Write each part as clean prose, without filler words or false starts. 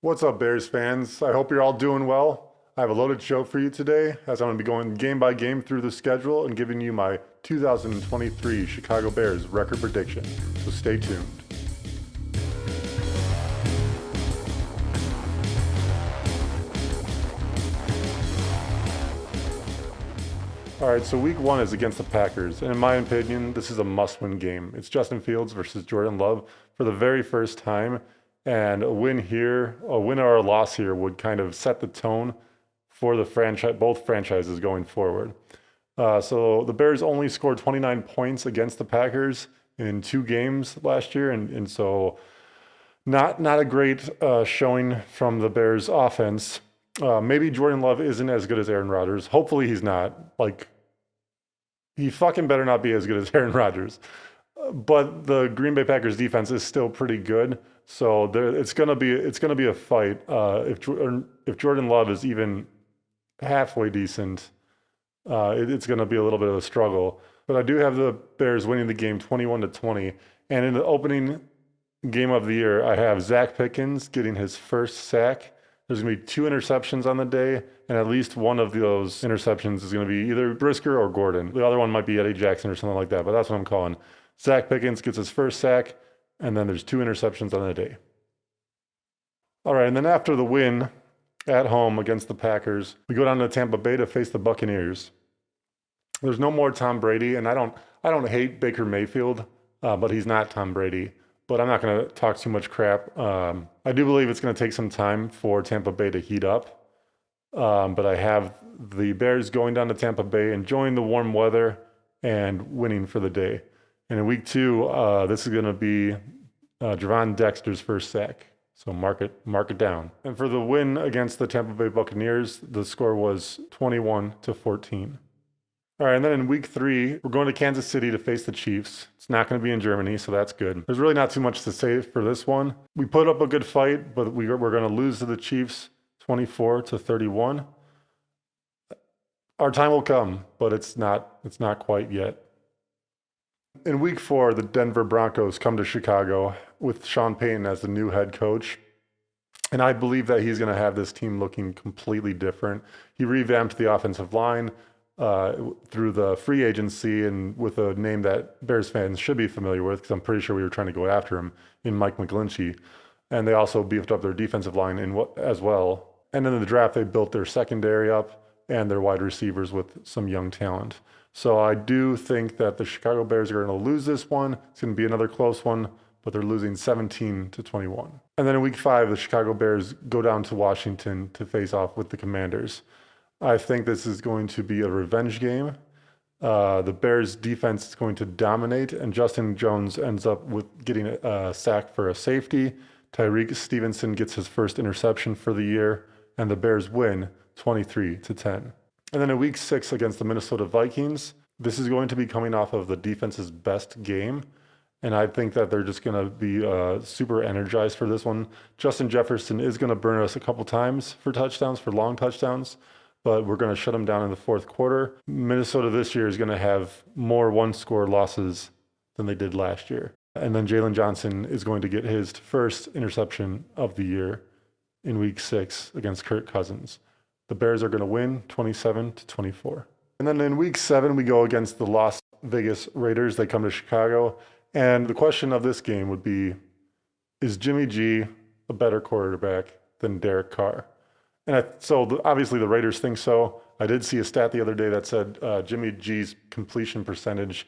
What's up, Bears fans? I hope you're all doing well. I have a loaded show for you today as I'm going to be going game by game through the schedule and giving you my 2023 Chicago Bears record prediction. So stay tuned. All right, so week one is against the Packers, and in my opinion, this is a must-win game. It's Justin Fields versus Jordan Love for the very first time, and a win here, a win or a loss here would kind of set the tone for the franchise, both franchises going forward. So the Bears only scored 29 points against the Packers in 2 games last year, and so not a great showing from the Bears offense. Maybe Jordan Love isn't as good as Aaron Rodgers. Hopefully he's not. Like, he fucking better not be as good as Aaron Rodgers. But the Green Bay Packers defense is still pretty good. So it's gonna be a fight. If Jordan Love is even halfway decent, it's gonna be a little bit of a struggle. But I do have the Bears winning the game 21-20. And in the opening game of the year, I have Zach Pickens getting his first sack. There's going to be 2 interceptions on the day, and at least one of those interceptions is going to be either Brisker or Gordon. The other one might be Eddie Jackson or something like that, but that's what I'm calling. Zach Pickens gets his first sack, and then there's 2 interceptions on the day. All right, and then after the win at home against the Packers, we go down to Tampa Bay to face the Buccaneers. There's no more Tom Brady, and I don't hate Baker Mayfield, but he's not Tom Brady. But I'm not going to talk too much crap. I do believe it's going to take some time for Tampa Bay to heat up. But I have the Bears going down to Tampa Bay, enjoying the warm weather, and winning for the day. And in week two, this is going to be Javon Dexter's first sack. So mark it down. And for the win against the Tampa Bay Buccaneers, the score was 21-14. All right, and then in week three, we're going to Kansas City to face the Chiefs. It's not going to be in Germany, so that's good. There's really not too much to say for this one. We put up a good fight, but we're going to lose to the Chiefs 24-31. Our time will come, but it's not quite yet. In week four, the Denver Broncos come to Chicago with Sean Payton as the new head coach. And I believe that he's going to have this team looking completely different. He revamped the offensive line through the free agency and with a name that Bears fans should be familiar with, because I'm pretty sure we were trying to go after him in Mike McGlinchey. And they also beefed up their defensive line as well. And in the draft, they built their secondary up and their wide receivers with some young talent. So I do think that the Chicago Bears are going to lose this one. It's going to be another close one, but they're losing 17-21. And then in week five, the Chicago Bears go down to Washington to face off with the Commanders. I think this is going to be a revenge game. The Bears defense is going to dominate, and Justin Jones ends up with getting a sack for a safety. Tyreek Stevenson gets his first interception for the year, and the Bears win 23-10. And then in week six against the Minnesota Vikings, this is going to be coming off of the defense's best game. And I think that they're just going to be super energized for this one. Justin Jefferson is going to burn us a couple times for touchdowns, for long touchdowns, but we're going to shut them down in the fourth quarter. Minnesota this year is going to have more one-score losses than they did last year. And then Jalen Johnson is going to get his first interception of the year in week six against Kirk Cousins. The Bears are going to win 27-24. And then in week seven, we go against the Las Vegas Raiders. They come to Chicago. And the question of this game would be, is Jimmy G a better quarterback than Derek Carr? And obviously the Raiders think so. I did see a stat the other day that said Jimmy G's completion percentage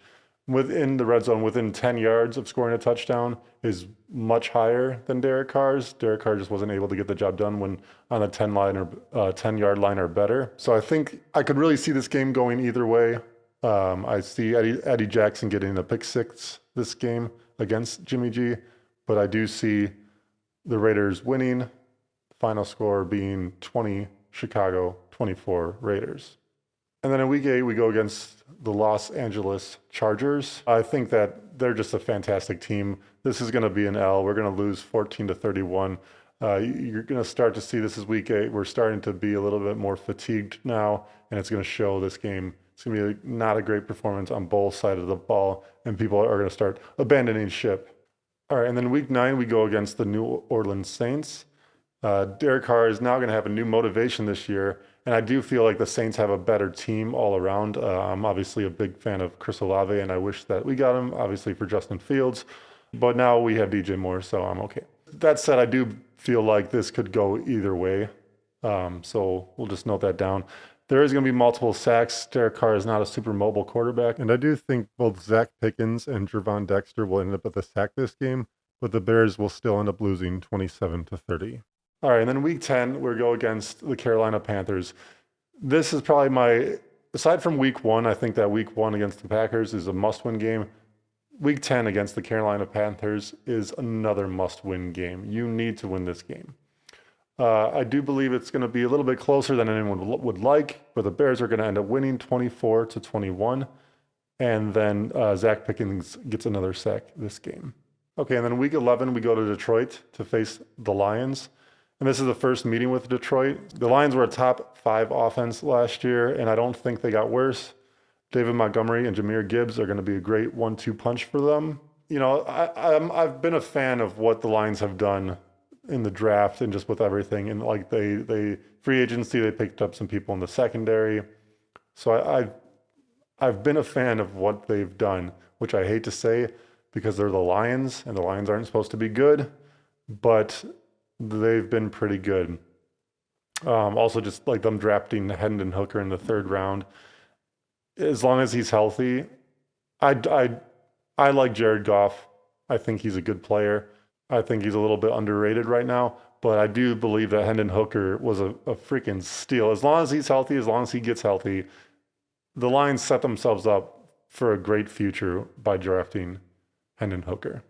within the red zone, within 10 yards of scoring a touchdown, is much higher than Derek Carr's. Derek Carr just wasn't able to get the job done when on a 10-yard line or better. So I think I could really see this game going either way. I see Eddie Jackson getting a pick six this game against Jimmy G, but I do see the Raiders winning. Final score being 20 Chicago, 24 Raiders. And then in week eight, we go against the Los Angeles Chargers. I think that they're just a fantastic team. This is going to be an L. We're going to lose 14-31. You're going to start to see this is week eight. We're starting to be a little bit more fatigued now, and it's going to show this game. It's going to be not a great performance on both sides of the ball, and people are going to start abandoning ship. All right, and then week nine, we go against the New Orleans Saints. Derek Carr is now going to have a new motivation this year, and I do feel like the Saints have a better team all around. I'm obviously a big fan of Chris Olave, and I wish that we got him, obviously, for Justin Fields. But now we have DJ Moore, so I'm okay. That said, I do feel like this could go either way. So we'll just note that down. There is going to be multiple sacks. Derek Carr is not a super mobile quarterback. And I do think both Zach Pickens and Gervon Dexter will end up with a sack this game, but the Bears will still end up losing 27-30. All right, and then week 10, we go against the Carolina Panthers. This is probably aside from week 1, I think that week 1 against the Packers is a must-win game. Week 10 against the Carolina Panthers is another must-win game. You need to win this game. I do believe it's going to be a little bit closer than anyone would like, but the Bears are going to end up winning 24-21. And then Zach Pickens gets another sack this game. Okay, and then week 11, we go to Detroit to face the Lions. And this is the first meeting with Detroit. The Lions were a top 5 offense last year, and I don't think they got worse. David Montgomery and Jahmyr Gibbs are going to be a great 1-2 punch for them. You know, I've been a fan of what the Lions have done in the draft and just with everything. And like they free agency, they picked up some people in the secondary. So I've been a fan of what they've done, which I hate to say because they're the Lions and the Lions aren't supposed to be good, but they've been pretty good. Also, just like them drafting Hendon Hooker in the 3rd round. As long as he's healthy, I like Jared Goff. I think he's a good player. I think he's a little bit underrated right now, but I do believe that Hendon Hooker was a freaking steal. As long as he's healthy, as long as he gets healthy, the Lions set themselves up for a great future by drafting Hendon Hooker.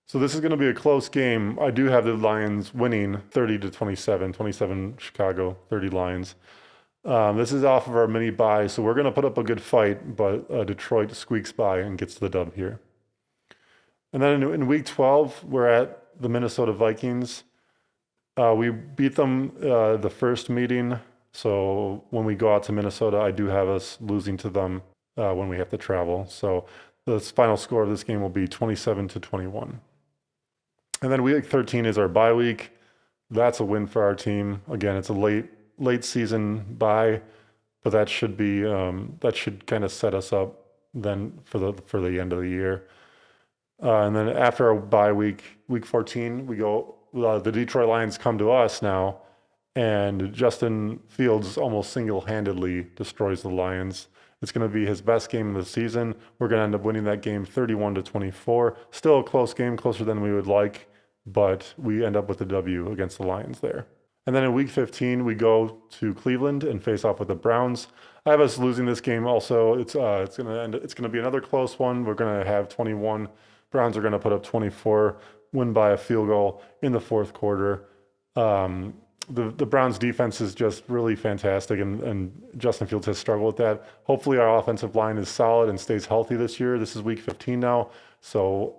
So this is going to be a close game. I do have the Lions winning 30-27, 27 Chicago, 30 Lions. This is off of our mini bye, so we're going to put up a good fight, but Detroit squeaks by and gets the dub here. And then in week 12, we're at the Minnesota Vikings. We beat them the first meeting, so when we go out to Minnesota, I do have us losing to them when we have to travel. So the final score of this game will be 27-21. And then week 13 is our bye week. That's a win for our team. Again, it's a late season bye, but that should be that should kind of set us up then for the end of the year. And then after our bye week, week 14, we go. The Detroit Lions come to us now, and Justin Fields almost single-handedly destroys the Lions. It's going to be his best game of the season. We're going to end up winning that game 31-24. Still a close game, closer than we would like, but we end up with the W against the Lions there. And then in week 15, we go to Cleveland and face off with the Browns. I have us losing this game also. It's going to be another close one. We're going to have 21. Browns are going to put up 24, win by a field goal in the 4th quarter. The Browns defense is just really fantastic, and Justin Fields has struggled with that. Hopefully our offensive line is solid and stays healthy this year. This is week 15 now, so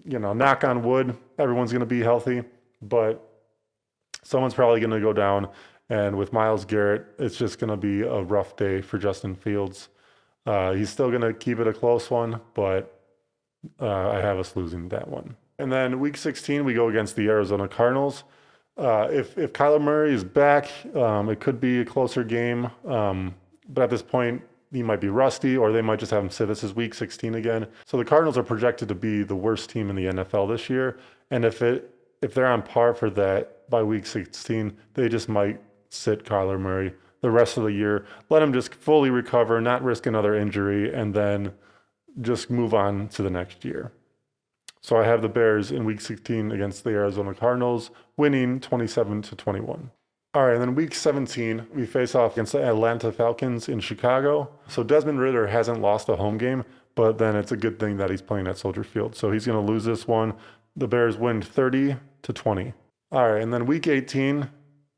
knock on wood, everyone's going to be healthy, but someone's probably going to go down, and with Myles Garrett, it's just going to be a rough day for Justin Fields. He's still going to keep it a close one, but I have us losing that one. And then week 16, we go against the Arizona Cardinals. If Kyler Murray is back, it could be a closer game. But at this point, he might be rusty, or they might just have him sit. This is week 16 again. So the Cardinals are projected to be the worst team in the NFL this year. And if they're on par for that by week 16, they just might sit Kyler Murray the rest of the year. Let him just fully recover, not risk another injury, and then just move on to the next year. So I have the Bears in week 16 against the Arizona Cardinals, winning 27-21. All right, and then week 17, we face off against the Atlanta Falcons in Chicago. So Desmond Ridder hasn't lost a home game, but then it's a good thing that he's playing at Soldier Field. So he's going to lose this one. The Bears win 30-20. All right, and then week 18,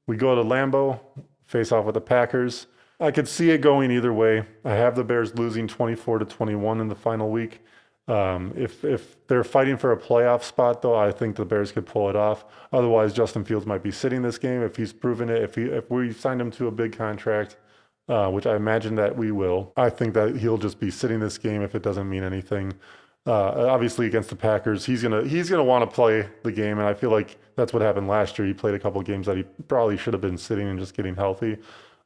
we go to Lambeau, face off with the Packers. I could see it going either way. I have the Bears losing 24-21 in the final week. If they're fighting for a playoff spot, though, I think the Bears could pull it off. Otherwise, Justin Fields might be sitting this game if he's proven it. If we signed him to a big contract, which I imagine that we will, I think that he'll just be sitting this game if it doesn't mean anything. Obviously against the Packers, he's gonna want to play the game, and I feel like that's what happened last year. He played a couple of games that he probably should have been sitting and just getting healthy.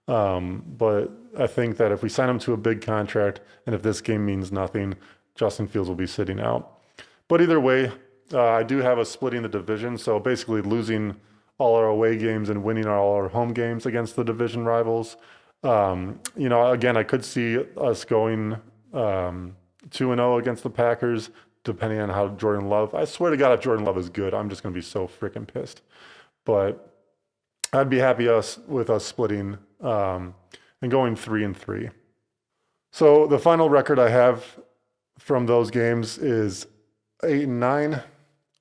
But I think that if we sign him to a big contract, and if this game means nothing, Justin Fields will be sitting out. But either way, I do have us splitting the division, so basically losing all our away games and winning all our home games against the division rivals. Again, I could see us going 2-0 against the Packers, depending on how Jordan Love. I swear to God, if Jordan Love is good, I'm just going to be so freaking pissed. But I'd be happy with us splitting and going 3-3. So the final record I have from those games is 8-9.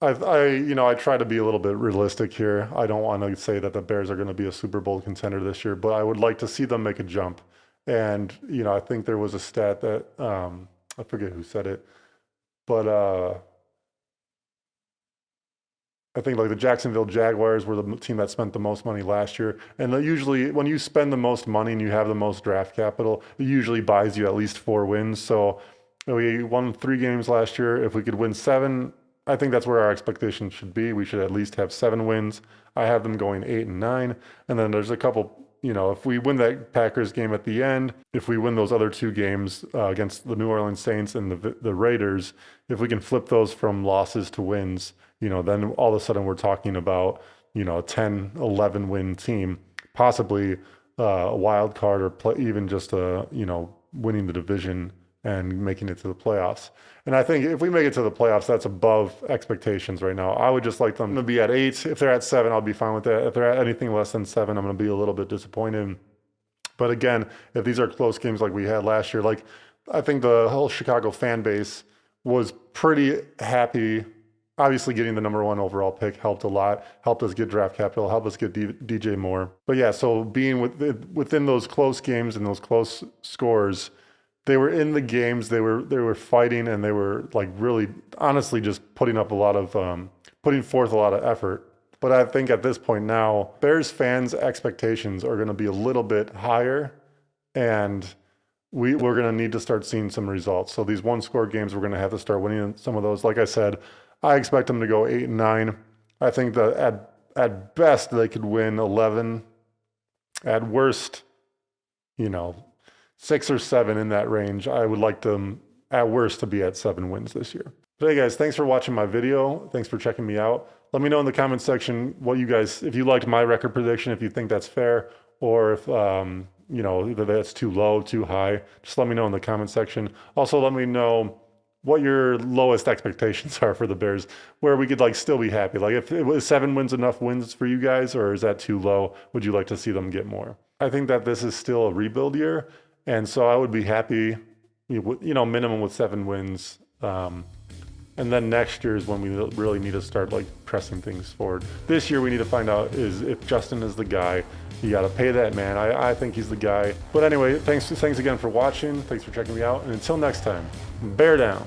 I try to be a little bit realistic here. I don't want to say that the Bears are going to be a Super Bowl contender this year, but I would like to see them make a jump. And, I think there was a stat that, I forget who said it, but I think like the Jacksonville Jaguars were the team that spent the most money last year. And usually when you spend the most money and you have the most draft capital, it usually buys you at least 4 wins. So we won 3 games last year. If we could win 7, I think that's where our expectations should be. We should at least have 7 wins. I have them going 8-9. And then there's a couple, if we win that Packers game at the end, if we win those other 2 games against the New Orleans Saints and the Raiders, if we can flip those from losses to wins, then all of a sudden we're talking about, a 10, 11 win team, possibly a wild card or even just winning the division and making it to the playoffs. And I think if we make it to the playoffs, that's above expectations right now. I would just like them to be at 8. If they're at 7, I'll be fine with that. If they're at anything less than 7, I'm going to be a little bit disappointed. But again, if these are close games like we had last year, I think the whole Chicago fan base was pretty happy. Obviously, getting the number 1 overall pick helped a lot, helped us get draft capital, helped us get DJ Moore. But yeah, so being within those close games and those close scores, they were in the games, they were fighting, and they were really honestly just putting forth a lot of effort. But I think at this point now, Bears fans' expectations are going to be a little bit higher, and we're going to need to start seeing some results. So these 1-score games, we're going to have to start winning some of those. Like I said, I expect them to go 8-9. I think that at best they could win 11. At worst, 6 or 7 in that range. I would like them at worst to be at 7 wins this year. But hey guys, thanks for watching my video. Thanks for checking me out. Let me know in the comment section if you liked my record prediction, if you think that's fair, or if either that's too low, too high. Just let me know in the comment section. Also, let me know what your lowest expectations are for the Bears, where we could still be happy. If it was 7 wins enough wins for you guys, or is that too low? Would you like to see them get more? I think that this is still a rebuild year. And so I would be happy, minimum with 7 wins. And then next year is when we really need to start pressing things forward. This year we need to find out is if Justin is the guy. You got to pay that man. I think he's the guy. But anyway, thanks again for watching. Thanks for checking me out. And until next time, bear down.